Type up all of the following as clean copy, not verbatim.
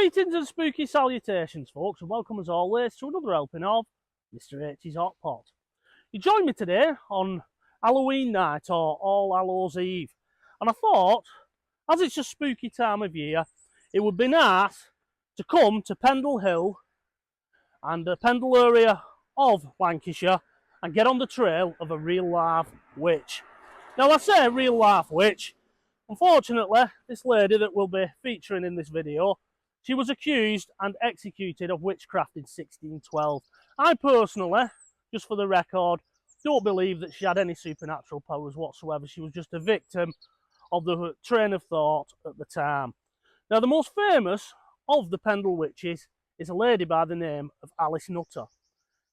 Greetings and spooky salutations, folks, and welcome as always to another helping of Mr. H's Hot Pot. You join me today on Halloween night or All Hallows Eve, and I thought, as it's a spooky time of year, it would be nice to come to Pendle Hill and the Pendle area of Lancashire and get on the trail of a real-life witch. Now, I say real-life witch. Unfortunately, this lady that we'll be featuring in this video, she was accused and executed of witchcraft in 1612. I personally, just for the record, don't believe that she had any supernatural powers whatsoever. She was just a victim of the train of thought at the time. Now, the most famous of the Pendle witches is a lady by the name of Alice Nutter.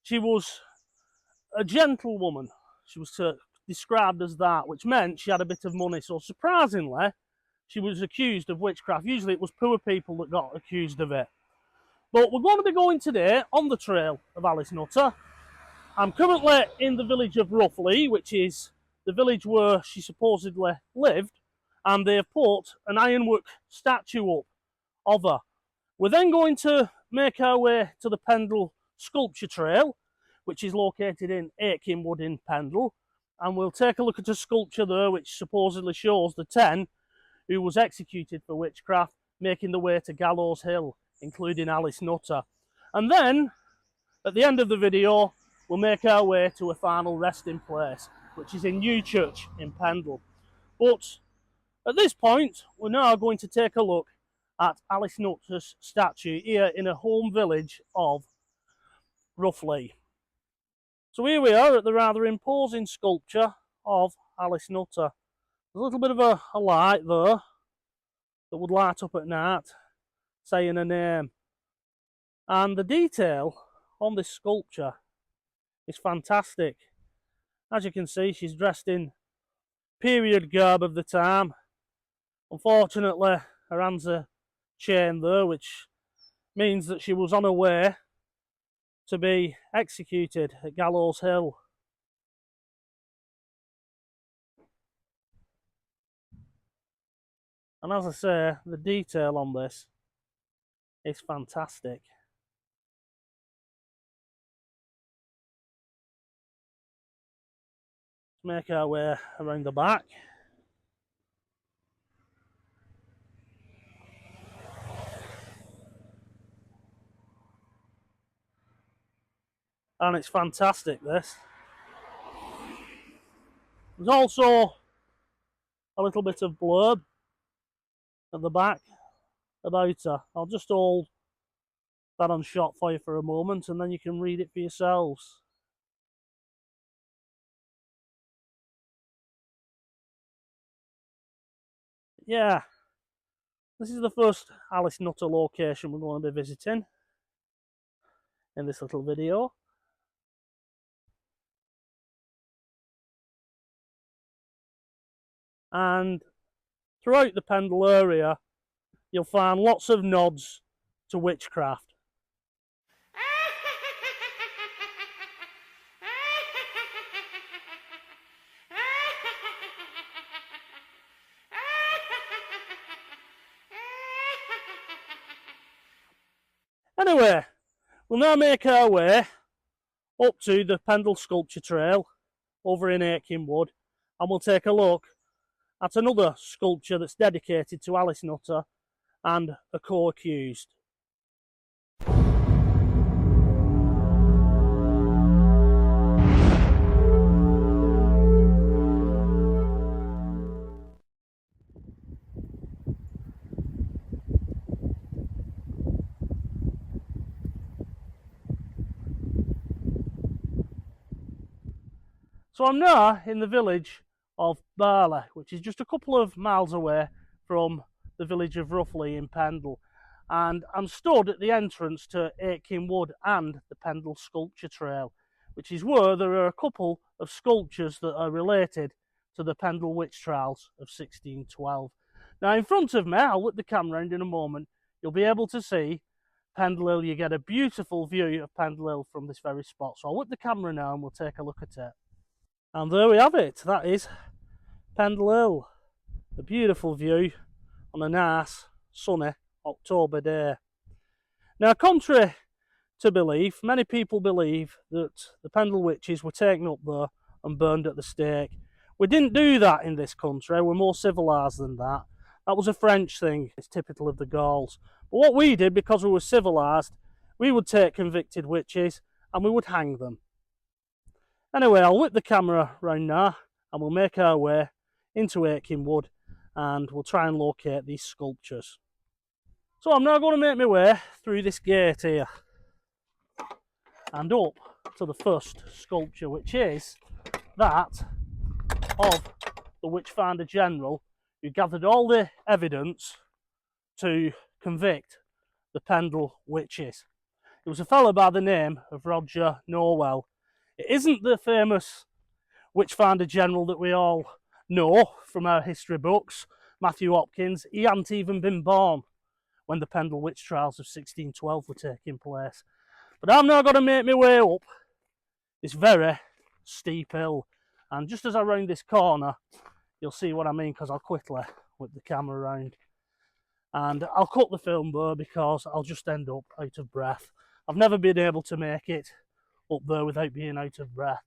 She was a gentlewoman. She was described as that, which meant she had a bit of money. So surprisingly, she was accused of witchcraft. Usually it was poor people that got accused of it. But we're going to be going today on the trail of Alice Nutter. I'm currently in the village of Roughlee, which is the village where she supposedly lived, and they've put an ironwork statue up of her. We're then going to make our way to the Pendle sculpture trail, which is located in Wood in Pendle, and we'll take a look at a sculpture there which supposedly shows the 10 who was executed for witchcraft, making the way to Gallows Hill, including Alice Nutter. And then, at the end of the video, we'll make our way to a final resting place, which is in Newchurch in Pendle. But at this point, we're now going to take a look at Alice Nutter's statue here in her home village of Roughlee. So here we are at the rather imposing sculpture of Alice Nutter. There's a little bit of a light there that would light up at night, saying her name. And the detail on this sculpture is fantastic. As you can see, she's dressed in period garb of the time. Unfortunately, her hands are chained there, which means that she was on her way to be executed at Gallows Hill. And as I say, the detail on this is fantastic. Let's make our way around the back. And it's fantastic, this. There's also a little bit of blurb at the back about her. I'll just hold that on shot for you for a moment and then you can read it for yourselves. Yeah, this is the first Alice Nutter location we're going to be visiting in this little video. And throughout the Pendle area, you'll find lots of nods to witchcraft. Anyway, we'll now make our way up to the Pendle sculpture trail over in Wood, and we'll take a look at another sculpture that's dedicated to Alice Nutter and a co-accused. So I'm now in the village of Barley, which is just a couple of miles away from the village of Roughlee in Pendle, and I'm stood at the entrance to Wood and the Pendle sculpture trail, which is where there are a couple of sculptures that are related to the Pendle witch trials of 1612. Now in front of me, I'll whip the camera around in a moment, you'll be able to see Pendle Hill. You get a beautiful view of Pendle Hill from this very spot. So I'll whip the camera now and we'll take a look at it. And there we have it, that is Pendle Hill. A beautiful view on a nice sunny October day. Now, contrary to belief, many people believe that the Pendle witches were taken up there and burned at the stake. We didn't do that in this country, we're more civilised than that. That was a French thing, it's typical of the Gauls. But what we did, because we were civilised, we would take convicted witches and we would hang them. Anyway, I'll whip the camera round now and we'll make our way into Akinwood and we'll try and locate these sculptures. So I'm now going to make my way through this gate here and up to the first sculpture, which is that of the Witchfinder General who gathered all the evidence to convict the Pendle witches. It was a fellow by the name of Roger Nowell. It isn't the famous Witchfinder General that we all know from our history books, Matthew Hopkins. He hadn't even been born when the Pendle witch trials of 1612 were taking place. But I'm now going to make my way up this very steep hill, and just as I round this corner you'll see what I mean, because I'll quickly whip the camera around and I'll cut the film there because I'll just end up out of breath. I've never been able to make it up there without being out of breath,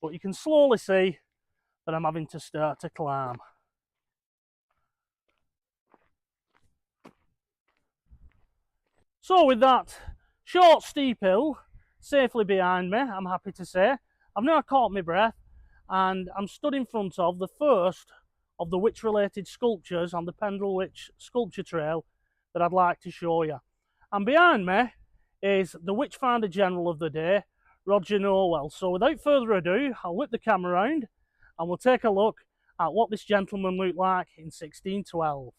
but you can slowly see that I'm having to start to climb. So with that short steep hill safely behind me, I'm happy to say, I've now caught my breath and I'm stood in front of the first of the witch related sculptures on the Pendle Witch Sculpture Trail that I'd like to show you. And behind me is the Witchfinder General of the day, Roger Nowell. So without further ado, I'll whip the camera around and we'll take a look at what this gentleman looked like in 1612.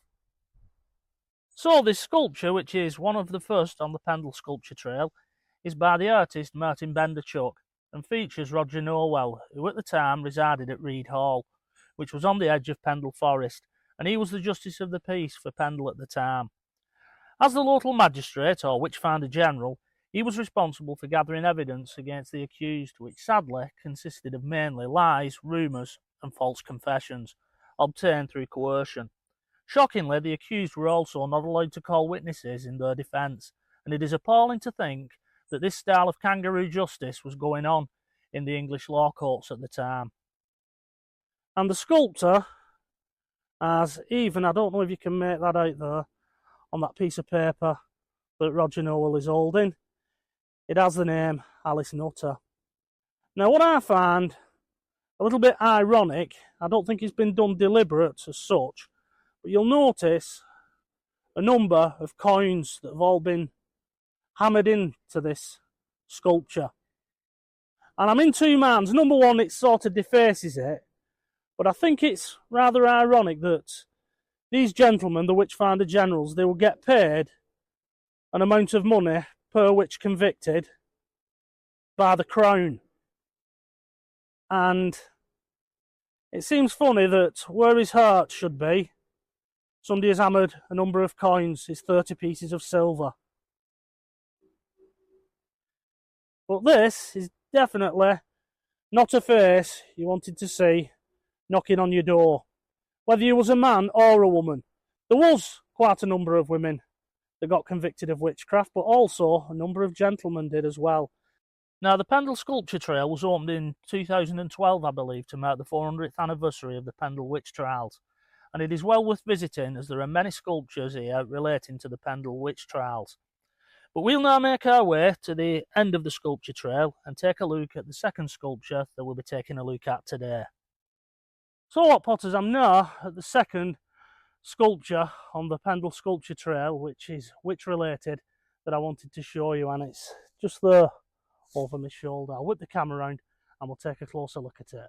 So this sculpture, which is one of the first on the Pendle Sculpture Trail, is by the artist Martin Benderchuck and features Roger Nowell, who at the time resided at Reed Hall, which was on the edge of Pendle Forest, and he was the Justice of the Peace for Pendle at the time. As the local magistrate, or Witchfinder General, he was responsible for gathering evidence against the accused, which sadly consisted of mainly lies, rumours and false confessions, obtained through coercion. Shockingly, the accused were also not allowed to call witnesses in their defence, and it is appalling to think that this style of kangaroo justice was going on in the English law courts at the time. And the sculptor has even, I don't know if you can make that out there, on that piece of paper that Roger Nowell is holding, it has the name Alice Nutter. Now what I find a little bit ironic, I don't think it's been done deliberate as such, but you'll notice a number of coins that have all been hammered into this sculpture. And I'm in two minds. Number one, it sort of defaces it, but I think it's rather ironic that these gentlemen, the Witchfinder Generals, they will get paid an amount of money per witch convicted by the Crown. And it seems funny that where his heart should be, somebody has hammered a number of coins, his 30 pieces of silver. But this is definitely not a face you wanted to see knocking on your door, whether you was a man or a woman. There was quite a number of women that got convicted of witchcraft, but also a number of gentlemen did as well. Now, the Pendle Sculpture Trail was opened in 2012, I believe, to mark the 400th anniversary of the Pendle Witch Trials, and it is well worth visiting as there are many sculptures here relating to the Pendle Witch Trials. But we'll now make our way to the end of the sculpture trail and take a look at the second sculpture that we'll be taking a look at today. So what, Potters, I'm now at the second sculpture on the Pendle Sculpture Trail, which is witch related, that I wanted to show you, and it's just there over my shoulder. I'll whip the camera around and we'll take a closer look at it.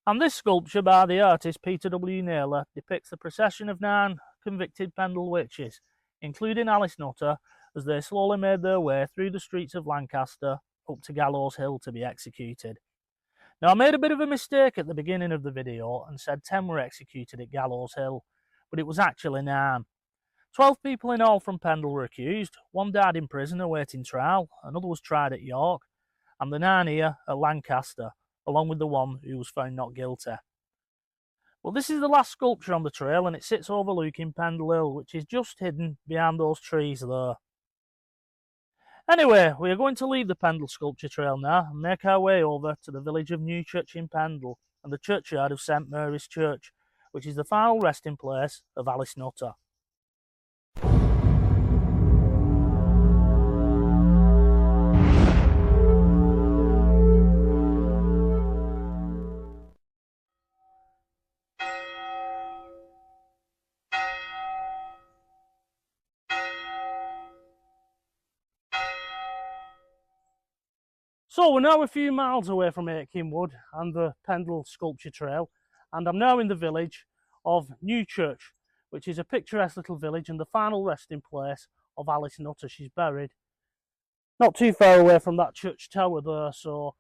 And this sculpture by the artist Peter W. Naylor depicts the procession of 9 convicted Pendle witches, including Alice Nutter, as they slowly made their way through the streets of Lancaster up to Gallows Hill to be executed. Now, I made a bit of a mistake at the beginning of the video and said 10 were executed at Gallows Hill, but it was actually 9. 12 people in all from Pendle were accused, 1 died in prison awaiting trial, another was tried at York, and the 9 here at Lancaster, along with the 1 who was found not guilty. Well, this is the last sculpture on the trail, and it sits overlooking Pendle Hill, which is just hidden behind those trees there. Anyway, we are going to leave the Pendle sculpture trail now and make our way over to the village of Newchurch in Pendle and the churchyard of St Mary's Church, which is the final resting place of Alice Nutter. So we're now a few miles away from Aitkenwood and the Pendle sculpture trail, and I'm now in the village of Newchurch, which is a picturesque little village and the final resting place of Alice Nutter. She's buried not too far away from that church tower there, so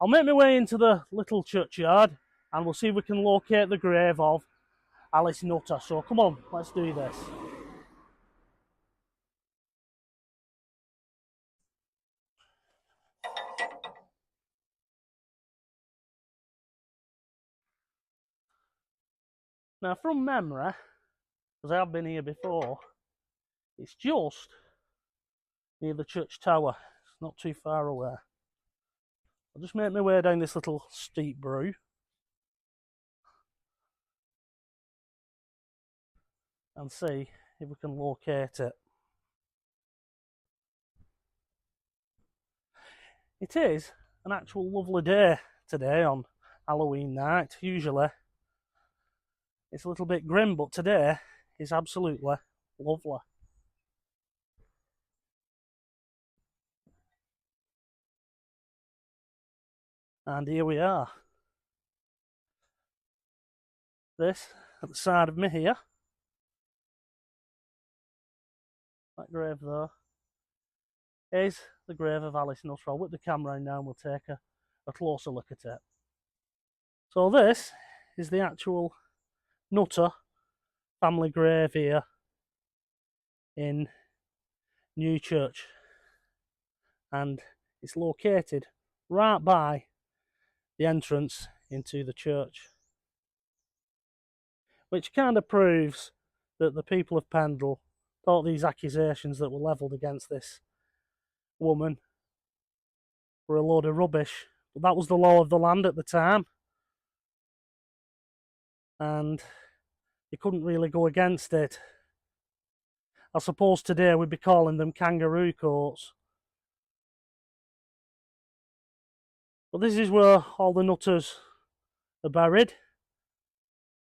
I'll make my way into the little churchyard and we'll see if we can locate the grave of Alice Nutter. So come on, let's do this. Now, from memory, because I have been here before, it's just near the church tower. It's not too far away. I'll just make my way down this little steep brew and see if we can locate it. It is an actual lovely day today on Halloween night. Usually it's a little bit grim, but today is absolutely lovely. And here we are. This, at the side of me here, that grave there, is the grave of Alice Nutter. I'll whip the camera around now and we'll take a closer look at it. So this is the actual Nutter family grave here in Newchurch, and it's located right by the entrance into the church, which kind of proves that the people of Pendle thought these accusations that were levelled against this woman were a load of rubbish. But that was the law of the land at the time, and you couldn't really go against it. I suppose today we'd be calling them kangaroo courts. But this is where all the Nutters are buried,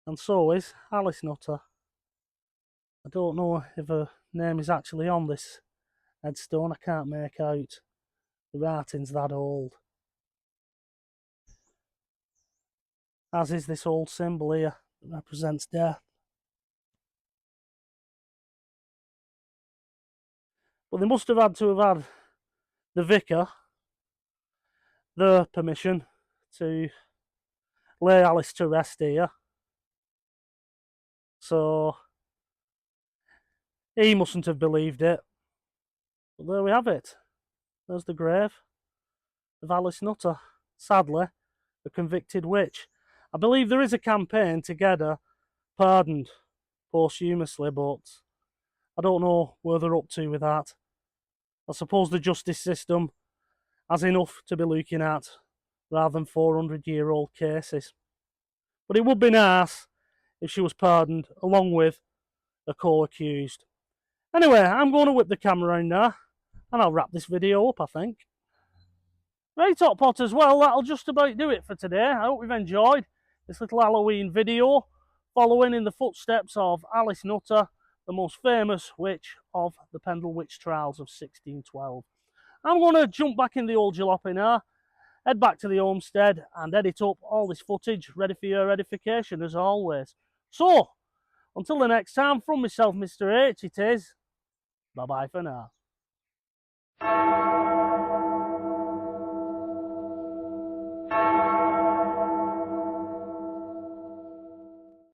and so is Alice Nutter. I don't know if her name is actually on this headstone. I can't make out. The writing's that old. As is this old symbol here that represents death. But they must have had the vicar their permission to lay Alice to rest here. So he mustn't have believed it. But there we have it. There's the grave of Alice Nutter. Sadly, a convicted witch. I believe there is a campaign to get her pardoned posthumously, but I don't know where they're up to with that. I suppose the justice system has enough to be looking at rather than 400-year-old cases. But it would be nice if she was pardoned along with a co-accused. Anyway, I'm going to whip the camera around now and I'll wrap this video up, I think. Right, Hot Potters, well, that'll just about do it for today. I hope you've enjoyed this little Halloween video following in the footsteps of Alice Nutter, the most famous witch of the Pendle witch trials of 1612. I'm going to jump back in the old jalopy now, head back to the homestead and edit up all this footage ready for your edification as always. So, until the next time, from myself, Mr. H, it is bye-bye for now.